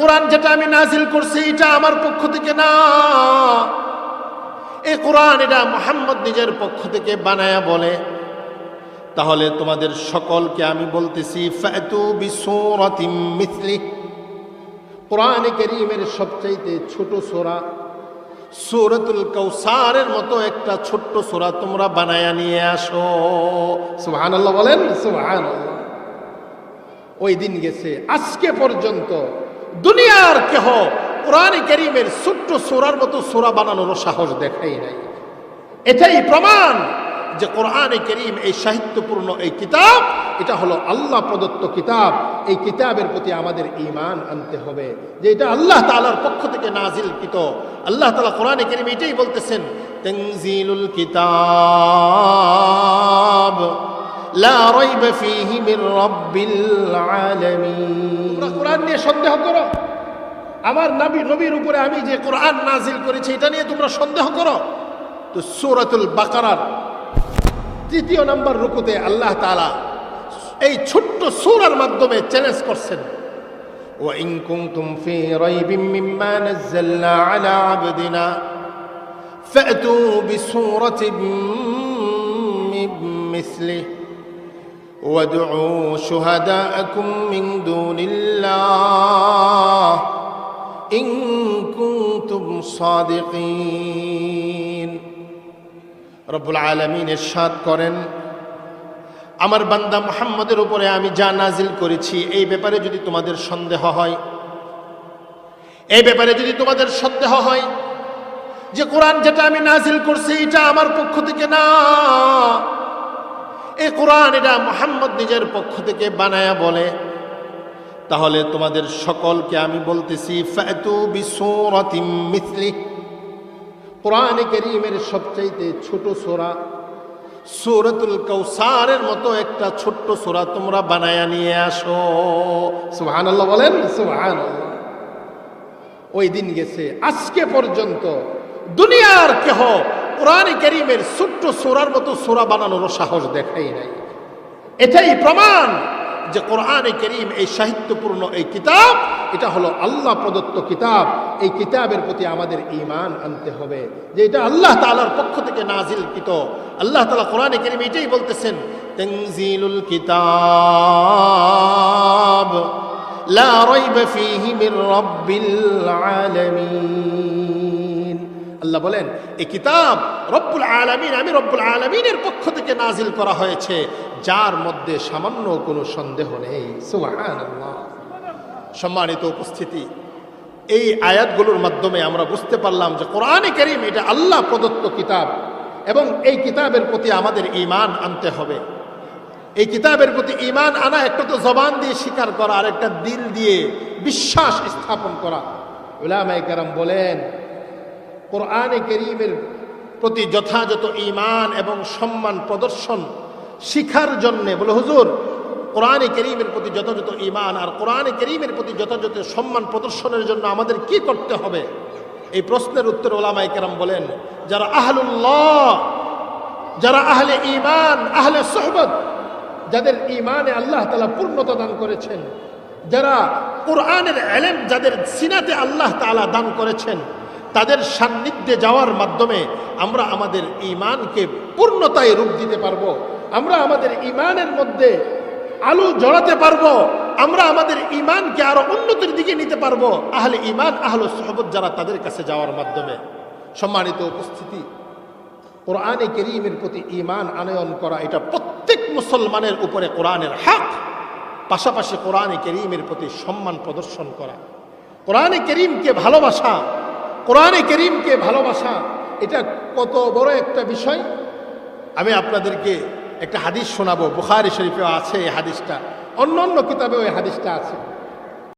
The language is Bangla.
কোরআন যেটা আমি নাজিল করছি এটা আমার পক্ষ থেকে না, এই কোরআন এটা মুহাম্মদ নিজের পক্ষ থেকে বানায়া বলে, তাহলে তোমাদের সকলকে আমি বলতেছি ফাতু বিসূরাতিম মিসলি, কোরআনে কারীমের সবচাইতে ছোট সূরা সূরাতুল কাউসারের মতো একটা ছোট্ট সূরা তোমরা বানায়া নিয়ে আসো। সুবহানাল্লাহ বলেন, সুবহানাল্লাহ। ওই দিন গেছে, আজকে পর্যন্ত দুনিয়ার কেহ কোরআনে কারীমের ছোট্ট সূরার মতো সূরা বানানোর সাহস দেখাই নাই। এটাই প্রমাণ যে কোরআনে কারীম এই সাহিত্যপূর্ণ এই কিতাব, এটা হলো আল্লাহ প্রদত্ত কিতাব। এই কিতাবের প্রতি আমাদের ঈমান আনতে হবে যে এটা আল্লাহ তাআলার পক্ষ থেকে নাজিলকৃত। আল্লাহ তাআলা কোরআনে কারীমে এটাই বলতেছেন, তানজিলুল কিতাব লা রাইবা ফীহি মির রাব্বিল আলামিন। তোমরা কোরআন নিয়ে সন্দেহ করো, আমার নবীর উপরে আমি যে কোরআন নাজিল করেছি এটা নিয়ে তোমরা সন্দেহ করো। তো সূরাতুল বাকারার 3 নম্বর রুকুতে আল্লাহ তাআলা এই ছোট্ট সূরার মাধ্যমে চ্যালেঞ্জ করছেন, ওয়া ইন কুনতুম ফী রাইবিম মিম্মা নাযালনা আলা আবদিনা ফাতু বিসূরাতিন মিন মিসলিহি ওয়াদউ শুহাদাআকুম মিন দুনিল্লাহ ইন কুনতুম সাদিকিন। রব্বুল আলামিন ইরশাদ করেন, আমার বান্দা মুহাম্মদের উপরে আমি যা নাজিল করেছি এই ব্যাপারে যদি তোমাদের সন্দেহ হয়, এই ব্যাপারে যদি তোমাদের সন্দেহ হয় যে কোরআন যেটা আমি নাজিল করছি এটা আমার পক্ষ থেকে না, এই কোরআন এটা মুহাম্মদ নিজের পক্ষ থেকে বানায়া বলে, তাহলে তোমাদের সকলকে আমি বলতেছি ফাতু বিসূরাতিম মিসলি, কোরআনে কারীমের সবচাইতে ছোট সূরা সূরাতুল কাউসারের মতো একটা ছোট্ট সূরা তোমরা বানায়া নিয়ে আসো। সুবহানাল্লাহ বলেন, সুবহানাল্লাহ। ওই দিন গেছে, আজকে পর্যন্ত দুনিয়ার কেহ কোরআনে কারীমের ছোট্ট সূরার মতো সূরা বানানোর সাহস দেখাই নাই। এটাই প্রমাণ যে কোরআনে কারীম এই সাহিত্যপূর্ণ এই কিতাব, এটা হলো আল্লাহ প্রদত্ত কিতাব। এই কিতাবের প্রতি আমাদের ঈমান আনতে হবে যে এটা আল্লাহ তাআলার পক্ষ থেকে নাজিলকৃত। আল্লাহ তাআলা কোরআনে কারীমে এটাই বলতেছেন, তানজিলুল কিতাব লা রাইবা ফীহি মির রাব্বিল আলামিন। আল্লাহ বলেন এই কিতাব রব্বুল আলামিন, আমি রব্বুল আলামিনের পক্ষ থেকে নাজিল করা হয়েছে, যার মধ্যে সামান্য কোনো সন্দেহ নেই। সুবহানাল্লাহ। সম্মানিত উপস্থিতি, এই আয়াতগুলোর মাধ্যমে আমরা বুঝতে পারলাম যে কোরআনে কারীম এটা আল্লাহ প্রদত্ত কিতাব এবং এই কিতাবের প্রতি আমাদের ঈমান আনতে হবে। এই কিতাবের প্রতি ঈমান আনা একটা তো জবান দিয়ে স্বীকার করা, আর একটা দিল দিয়ে বিশ্বাস স্থাপন করা। উলামায়ে কেরাম বলেন কোরআনে কারীমের প্রতি যথাযথ ঈমান এবং সম্মান প্রদর্শন শিখার জন্য বলে, হুজুর কোরআনে কারীমের প্রতি যথাযথ ঈমান আর কোরআনে কারীমের প্রতি যথাযথ সম্মান প্রদর্শনের জন্য আমাদের কি করতে হবে? এই প্রশ্নের উত্তর উলামায়ে কেরাম বলেন, যারা আহলুল্লাহ, যারা আহলে ঈমান, আহলে সুহবত, যাদের ঈমানে আল্লাহ তাআলা পূর্ণতা দান করেছেন, যারা কোরআনের ইলম যাদের সিনাতে আল্লাহ তাআলা দান করেছেন, তাদের সান্নিধ্যে যাওয়ার মাধ্যমে আমরা আমাদের ঈমানকে পূর্ণতায় রূপ দিতে পারবো, আমরা আমাদের ঈমানের মধ্যে আলো জ্বলাতে পারবো, আমরা আমাদের ঈমানকে আরো উন্নতির দিকে নিতে পারবো আহলে ঈমান, আহলে সুহবত যারা, তাদের কাছে যাওয়ার মাধ্যমে। সম্মানিত উপস্থিতি, কোরআনে কারীমের প্রতি ঈমান আনয়ন করা এটা প্রত্যেক মুসলমানের উপরে কোরআনের হক। পাশাপাশি কোরআনে কারীমের প্রতি সম্মান প্রদর্শন করা, কোরআনে কারীমকে ভালোবাসা, কোরআনে কারীমকে ভালোবাসা এটা কত বড় একটা বিষয়। আমি আপনাদেরকে একটা হাদিস শোনাবো, বুখারী শরীফেও আছে এই হাদিসটা, অন্য অন্য কিতাবেও এই হাদিসটা আছে।